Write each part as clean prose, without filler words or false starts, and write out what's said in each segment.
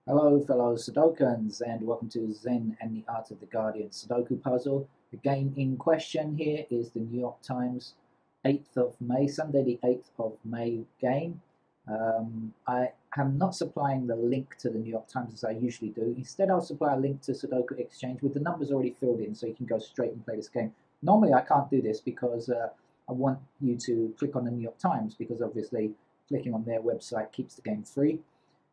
Hello, fellow Sudokans, and welcome to Zen and the Art of the Guardian Sudoku Puzzle. The game in question here is the New York Times 8th of May, Sunday the 8th of May game. I am not supplying the link to the New York Times as I usually do. Instead, I'll supply a link to Sudoku Exchange with the numbers already filled in so you can go straight and play this game. Normally, I can't do this because I want you to click on the New York Times because obviously clicking on their website keeps the game free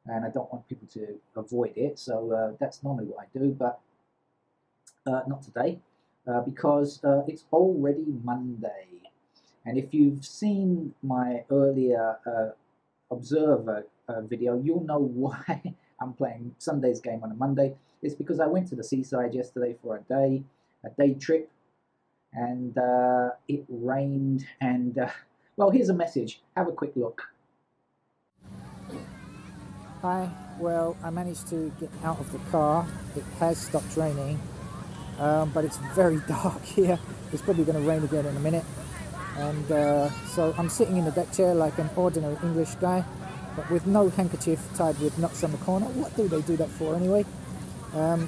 and I don't want people to avoid it. So that's normally what I do, but not today because it's already Monday. And if you've seen my earlier Observer video, you'll know why I'm playing Sunday's game on a Monday. It's because I went to the Seaside yesterday for a day trip, and it rained. And well, here's a message. Have a quick look. Hi, well, I managed to get out of the car. It has stopped raining, but it's very dark here. It's probably going to rain again in a minute. And so I'm sitting in the deck chair like an ordinary English guy, but with no handkerchief tied with knots on the corner. What do they do that for anyway? No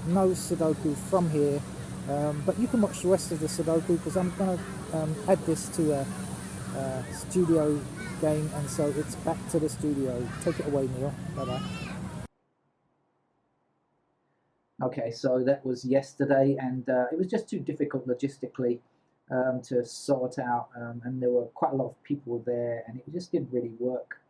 Sudoku from here, but you can watch the rest of the Sudoku because I'm going to add this to a studio game, and so it's back to the studio. Take it away, Neil. Bye bye. Okay, so that was yesterday, and it was just too difficult logistically to sort out, and there were quite a lot of people there, and it just didn't really work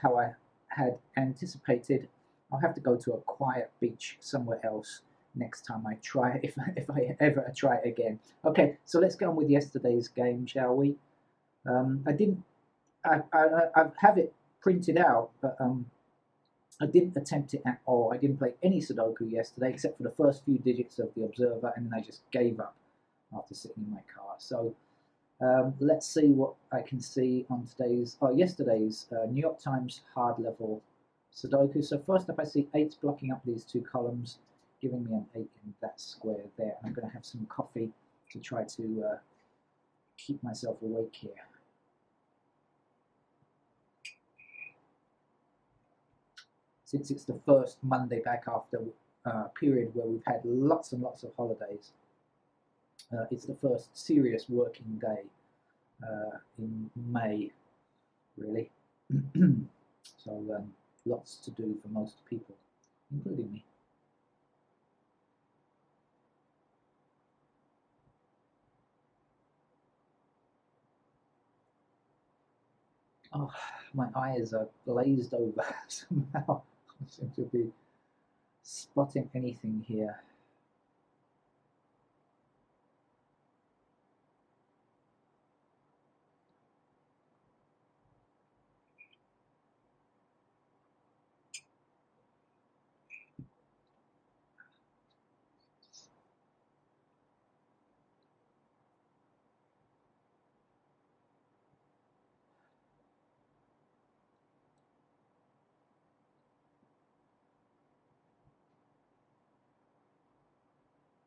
how I had anticipated. I'll have to go to a quiet beach somewhere else next time I try, if I ever try it again. Okay, so let's get on with yesterday's game, shall we? I didn't, I have it printed out, but I didn't attempt it at all. I didn't play any Sudoku yesterday except for the first few digits of the Observer, and then I just gave up after sitting in my car. So let's see what I can see on yesterday's New York Times hard level Sudoku. So first up, I see 8 blocking up these 2 columns, giving me an 8 in that square there. And I'm going to have some coffee to try to keep myself awake here. Since it's the first Monday back after a period where we've had lots and lots of holidays, it's the first serious working day in May, really. So lots to do for most people, including me. Oh, my eyes are glazed over somehow. I seem to be spotting anything here.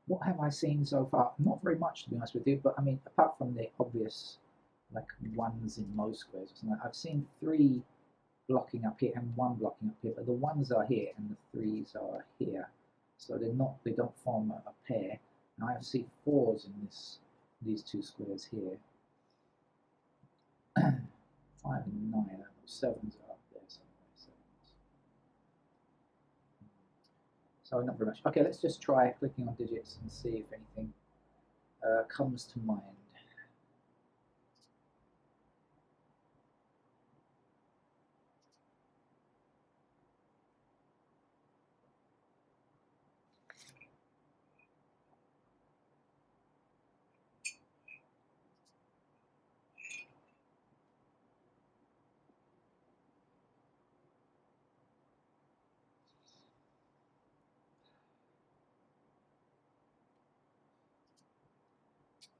What have I seen so far? Not very much, to be honest with you, but I mean, apart from the obvious, like, ones in most squares or something, I've seen 3 blocking up here and 1 blocking up here, but the 1s are here and the 3s are here. So they don't form a pair. Now I see 4s in these 2 squares here. 5 and 9, 7s are up there somewhere. 7s. So not very much. Okay, let's just try clicking on digits and see if anything comes to mind.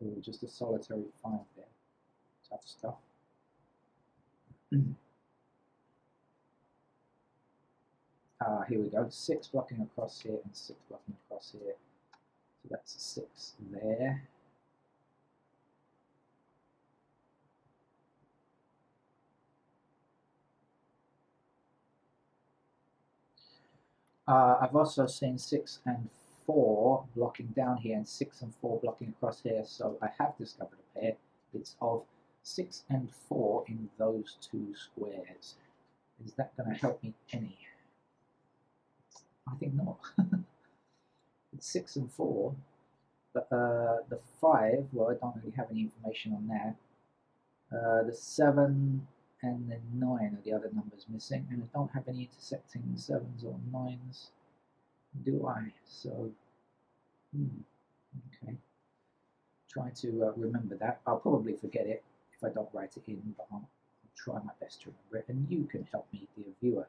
Oh, just a solitary 5 there. Tough stuff. Here we go. 6 blocking across here and 6 blocking across here. So that's a 6 there. I've also seen 6 and 4 blocking down here and 6 and 4 blocking across here, so I have discovered a pair. It's of 6 and 4 in those two squares. Is that going to help me any? I think not. It's 6 and 4, but the 5, well, I don't really have any information on that. The 7 and the 9 are the other numbers missing, and I don't have any intersecting 7s or 9s, do I? So, okay. Try to remember that. I'll probably forget it if I don't write it in, but I'll try my best to remember it, and you can help me, dear viewer.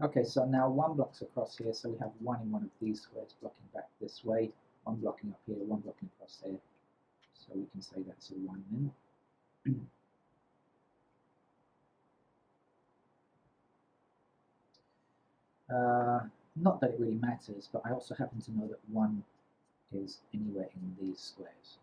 Okay, so now one block's across here, so we have one in one of these squares blocking back this way, one blocking up here, one blocking across there. So we can say that's a 1 then. Not that it really matters, but I also happen to know that 1 is anywhere in these squares.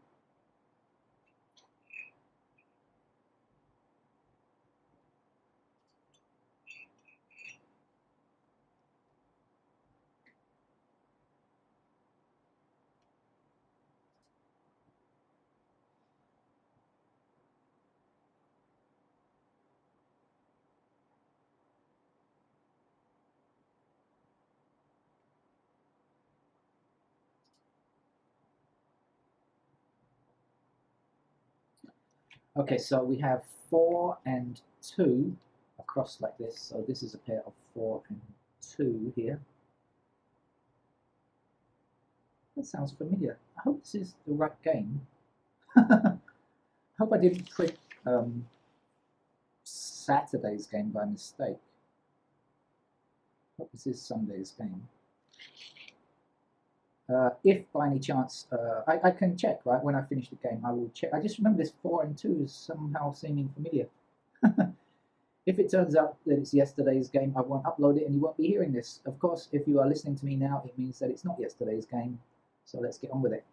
Okay, so we have 4 and 2 across like this. So this is a pair of 4 and 2 here. That sounds familiar. I hope this is the right game. I hope I didn't print Saturday's game by mistake. I hope this is Sunday's game. If by any chance, I can check, right? When I finish the game, I will check. I just remember this 4 and 2 is somehow seeming familiar. If it turns out that it's yesterday's game, I won't upload it and you won't be hearing this. Of course, if you are listening to me now, it means that it's not yesterday's game. So let's get on with it.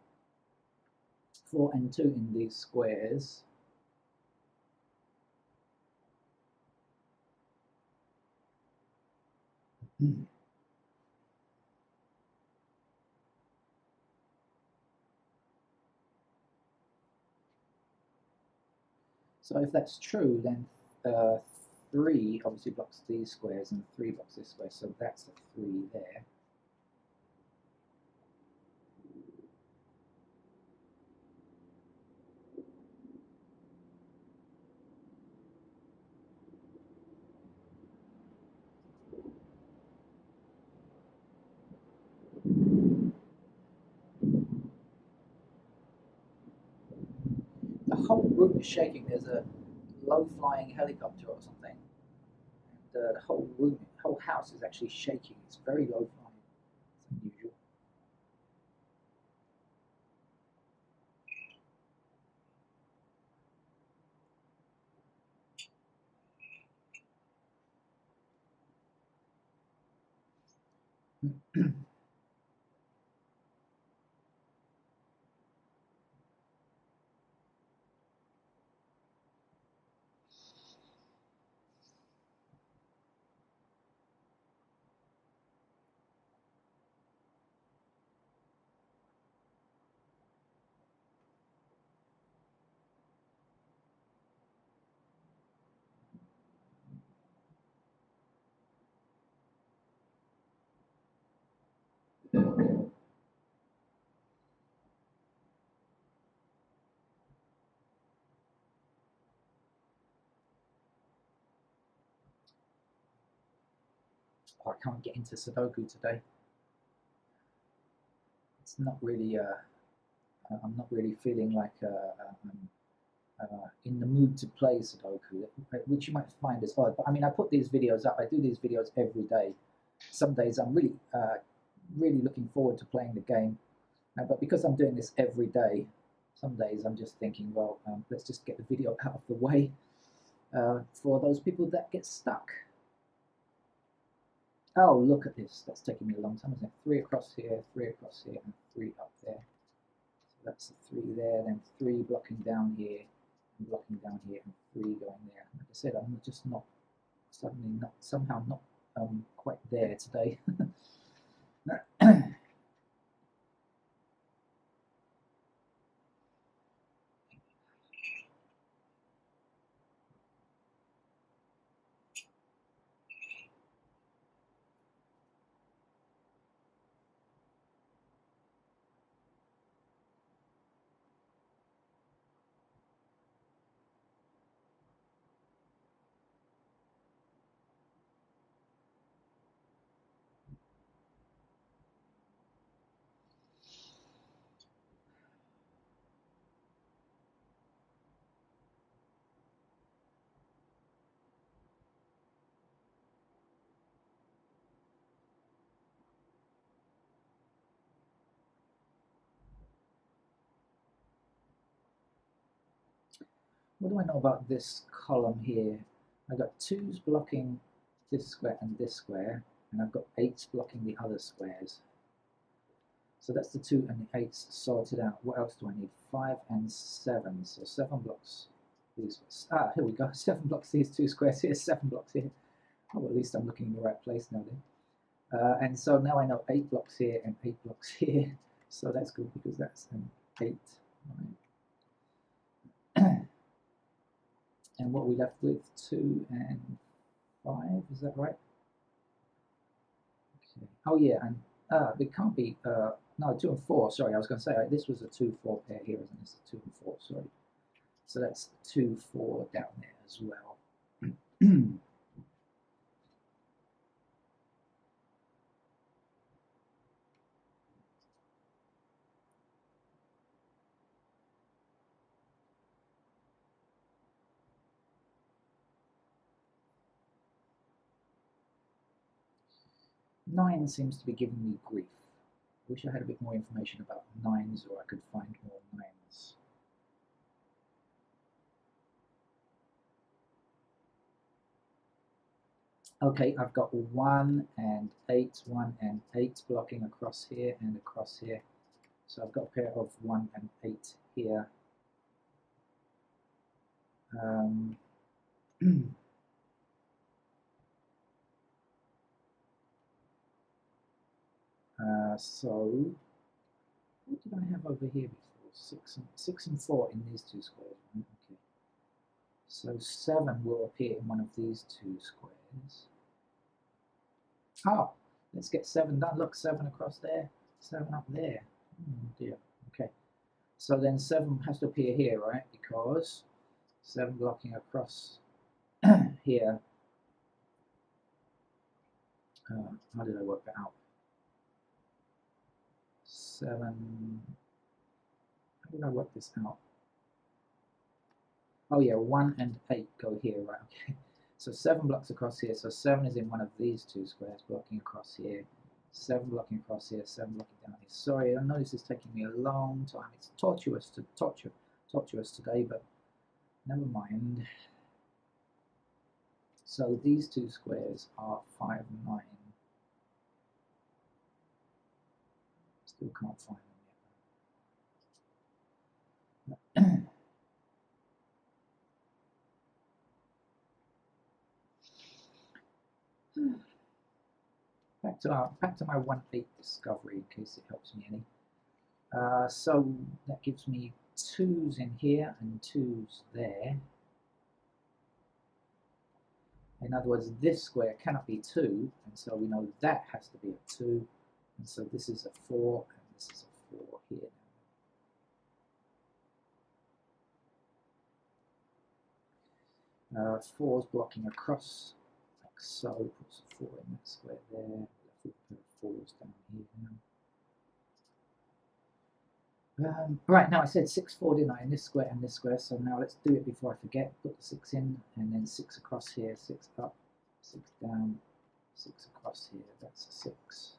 4 and 2 in these squares. So if that's true, then 3 obviously blocks these squares and 3 blocks this square, so that's a 3 there. The whole room is shaking. There's a low-flying helicopter or something. And the whole room, whole house is actually shaking. It's very low-flying. It's unusual. Oh, I can't get into Sudoku today. it's not really. I'm not really feeling like in the mood to play Sudoku, which you might find is odd. But I mean, I put these videos up. I do these videos every day. Some days I'm really looking forward to playing the game, but because I'm doing this every day, some days I'm just thinking, well, let's just get the video out of the way for those people that get stuck. Oh, look at this. That's taking me a long time, isn't it? 3 across here, 3 across here, and 3 up there. So that's the 3 there, then 3 blocking down here, and blocking down here, and 3 going there. Like I said, I'm just not, somehow not quite there today. What do I know about this column here? I've got 2's blocking this square and this square, and I've got 8's blocking the other squares. So that's the 2 and the 8's sorted out. What else do I need? 5 and 7. So 7 blocks these. Ah, here we go. 7 blocks these 2 squares here, 7 blocks here. Oh, well, at least I'm looking in the right place now then. And so now I know 8 blocks here and 8 blocks here. So that's good because that's an 8. Right. And what we left with 2 and 5, is that right? Okay. Oh yeah, and it can't be no 2 and 4. Sorry, I was going to say this was a 2-4 pair here, isn't this? 2 and 4. Sorry. So that's 2, 4 down there as well. 9 seems to be giving me grief. I wish I had a bit more information about 9s, or I could find more 9s. Okay, I've got 1 and 8, 1 and 8 blocking across here and across here. So I've got a pair of 1 and 8 here. So what did I have over here before? 6 and 4 in these 2 squares. Right? Okay. So 7 will appear in one of these 2 squares. Oh, let's get 7 done. Look, 7 across there, 7 up there. Oh dear. Okay. So then 7 has to appear here, right? Because 7 blocking across here. How did I work that out? 7. How did I work this out? Oh yeah, 1 and 8 go here, right? Okay. So 7 blocks across here. So 7 is in one of these 2 squares, blocking across here. 7 blocking across here, 7 blocking down here. Sorry, I know this is taking me a long time. It's tortuous today, but never mind. So these 2 squares are 5 and 9. Still can't find them yet. Back to my 1-8 discovery, in case it helps me any. So that gives me 2's in here and 2's there. In other words, this square cannot be 2, and so we know that has to be a 2. And so this is a 4, and this is a 4 here. 4's blocking across, like so. Puts a 4 in that square there. Left with a pair of 4's down here now. Right, now I said 6, 4, didn't I? This square and this square, so now let's do it before I forget. Put the 6 in, and then 6 across here, 6 up, 6 down, 6 across here, that's a 6.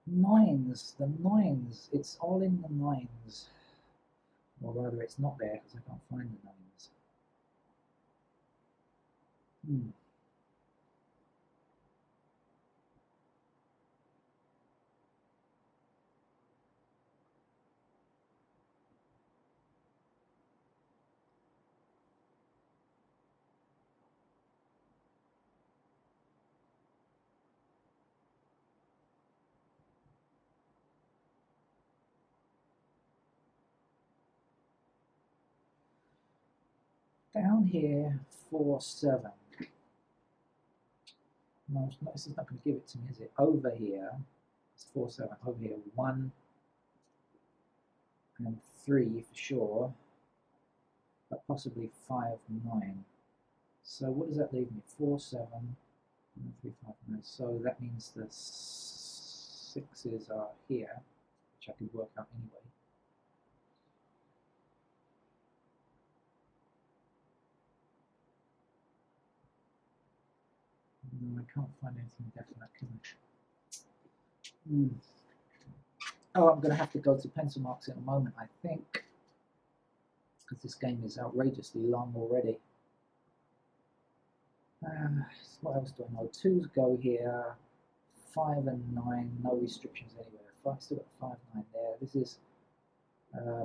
Nines, the nines, it's all in the nines. Or rather, it's not there because I can't find the nines. Hmm. Down here, 4, 7. No, this is not going to give it to me, is it? Over here, it's 4, 7. Over here, 1 and 3 for sure, but possibly 5, 9. So what does that leave me? 4, 7, 3, 5, 9. So that means the 6s are here, which I could work out anyway. No, I can't find anything definite, can I? Oh, I'm going to have to go to pencil marks in a moment, I think, because this game is outrageously long already. What else do I know? 2s go here, 5 and 9, no restrictions anywhere. 5, still got 5, 9 there. This is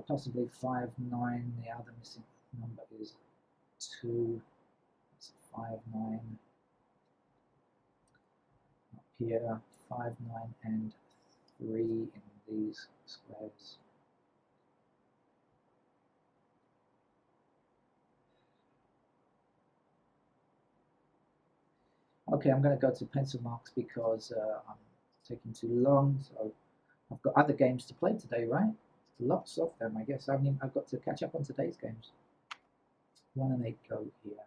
possibly 5, 9. The other missing number is 2. It's 5, 9. Up here, 5, 9, and 3 in these squares. Okay, I'm going to go to pencil marks because I'm taking too long. So I've got other games to play today, right? Lots of them, I guess. I've got to catch up on today's games. 1 and 8 go here.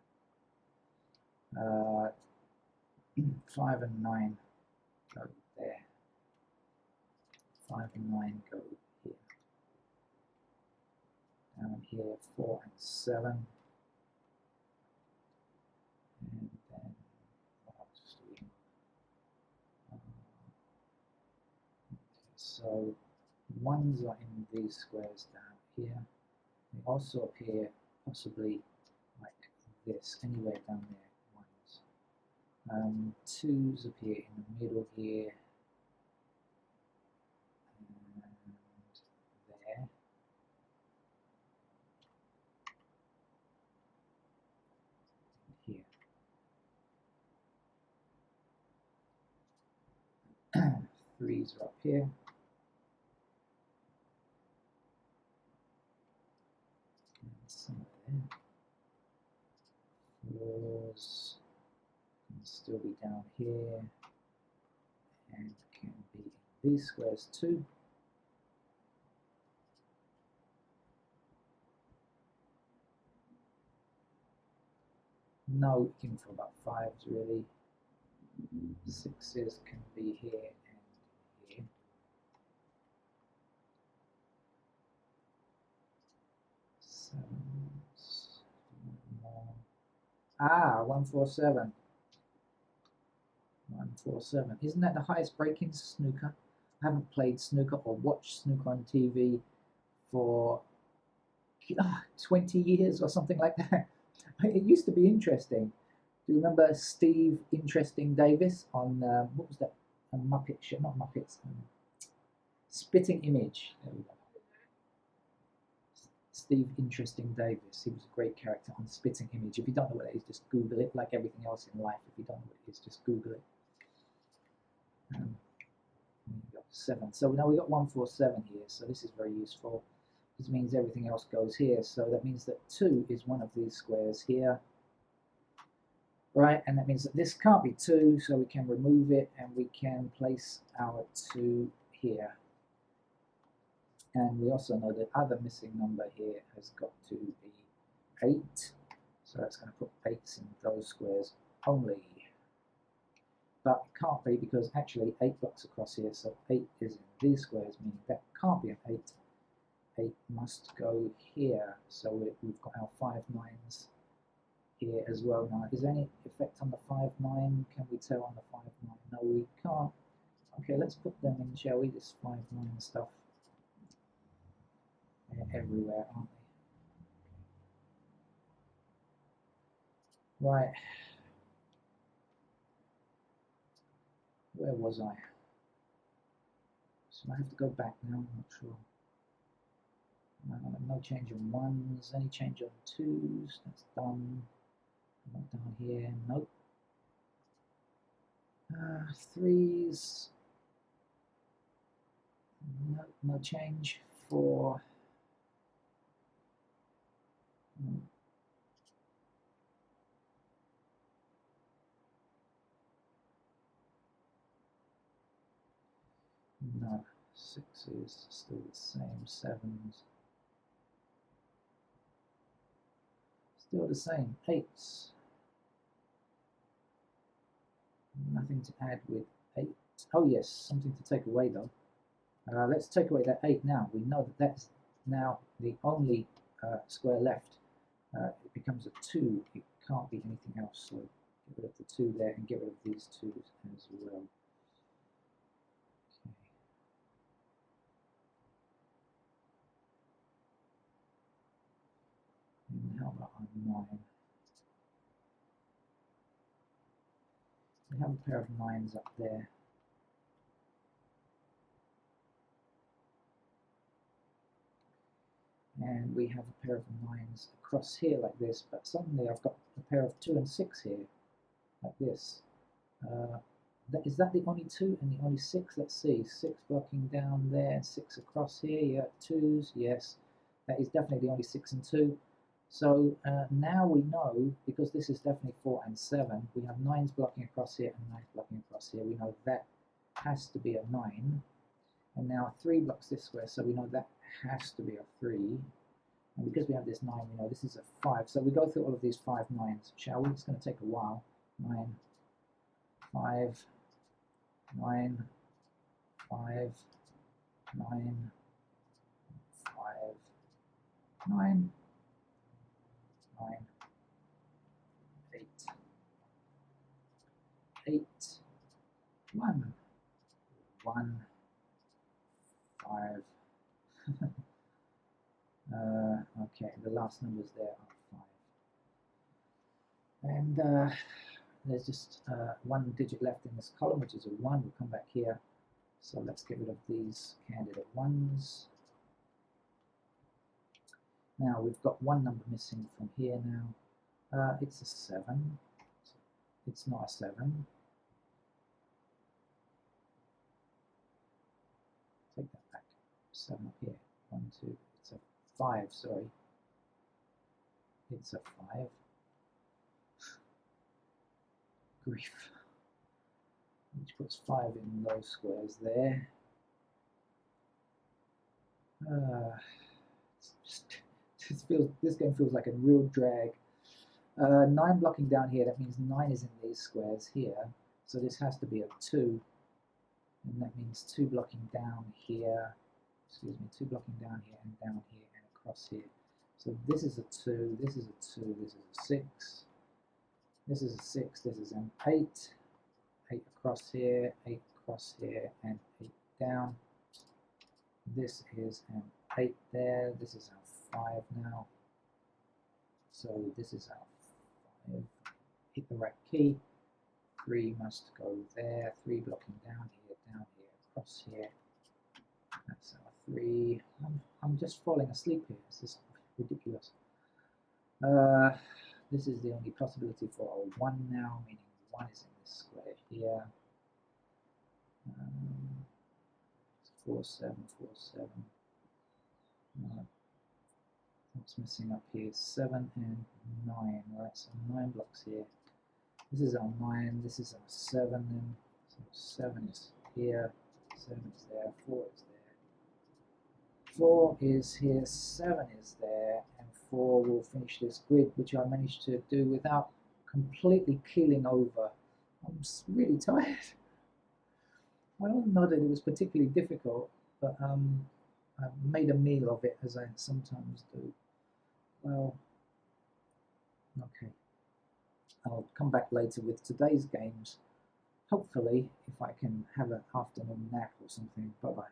5 and 9 go there. 5 and 9 go here. Down here, 4 and 7. And then what else do we have? So 1s are in these squares down here. They also appear possibly like this, anywhere down there. 2s appear in the middle here. And there. Here. 3s are up here. And some there. 4s can still be down here. And can be in these squares too. No looking for about 5s really. 6s can be here and here. 7s, more. 1, 4, 7. 147. Isn't that the highest break in snooker? I haven't played snooker or watched snooker on TV for 20 years or something like that. It used to be interesting. Do you remember Steve Interesting Davis on what was that? A Muppet show, not Muppets. Spitting Image. There we go. Steve Interesting Davis. He was a great character on Spitting Image. If you don't know what it is, just Google it. Like everything else in life, if you don't know what it is, just Google it. 7. So now we've got 147 here. So this is very useful. This means everything else goes here. So that means that 2 is one of these squares here. Right, and that means that this can't be 2, so we can remove it and we can place our 2 here. And we also know the other missing number here has got to be 8. So that's going to put 8s in those squares only. But it can't be because actually 8 blocks across here, so 8 is in these squares, meaning that can't be an 8. 8 must go here. So we've got our 5 9s here as well. Now, is there any effect on the 5 9? Can we tell on the 5 9? No, we can't. Okay, let's put them in, shall we? This 5 9 stuff. They're everywhere, aren't they? Right. Where was I? So I have to go back now, I'm not sure. No change on 1s, any change on 2s, that's done. Not down here, nope. 3s, no change. 4, no. 6s, still the same. 7s, still the same. 8s, nothing to add with 8. Oh yes, something to take away though. Let's take away that 8 now. We know that that's now the only square left. It becomes a 2. It can't be anything else. So get rid of the 2 there and get rid of these 2s as well. Okay. And how about on 9? We have a pair of 9s up there. And we have a pair of 9s across here like this, but suddenly I've got a pair of 2 and 6 here, like this. Is that the only 2 and the only 6? Let's see, 6 blocking down there, 6 across here, yeah, 2s, yes. That is definitely the only 6 and 2. So now we know, because this is definitely 4 and 7, we have 9s blocking across here and 9s blocking across here. We know that has to be a 9. And now 3 blocks this way, so we know that has to be a 3. And because we have this 9, we know this is a 5. So we go through all of these 5 9s, shall we? It's going to take a while. 9, 5, 9, 5, 9, 5, 9, 9, 8, 8, 1, 1, 5. Okay, the last numbers there are 5. And there's just 1 digit left in this column, which is a 1. We'll come back here. So let's get rid of these candidate 1s. Now we've got 1 number missing from here now. It's a 7. It's not a 7. Take that back. 7 up here. 1, 2. It's a 5, sorry. It's a 5. Grief. Which puts 5 in those squares there. This game feels like a real drag. 9 blocking down here, that means 9 is in these squares here. So this has to be a 2. And that means 2 blocking down here. Excuse me, 2 blocking down here and down here and across here. So this is a 2, this is a 2, this is a 6. This is a 6, this is an 8. 8 across here, 8 across here, and 8 down. This is an 8 there. This is our 5 now. So this is our 5. Hit the right key. 3 must go there. 3 blocking down here, across here. That's our 3. I'm just falling asleep here. This is ridiculous. This is the only possibility for a 1 now, meaning 1 is in this square here. 4, 7, 4, 7. What's missing up here? 7 and 9. Right, so 9 blocks here. This is our 9. This is our 7. Then so 7 is here. 7 is there. 4 is there. 4 is here. 7 is there. And 4 will finish this grid, which I managed to do without completely keeling over. I'm really tired. I don't know that it was particularly difficult, but I made a meal of it, as I sometimes do. Well, okay. I'll come back later with today's games. Hopefully, if I can have an afternoon nap or something. Bye-bye.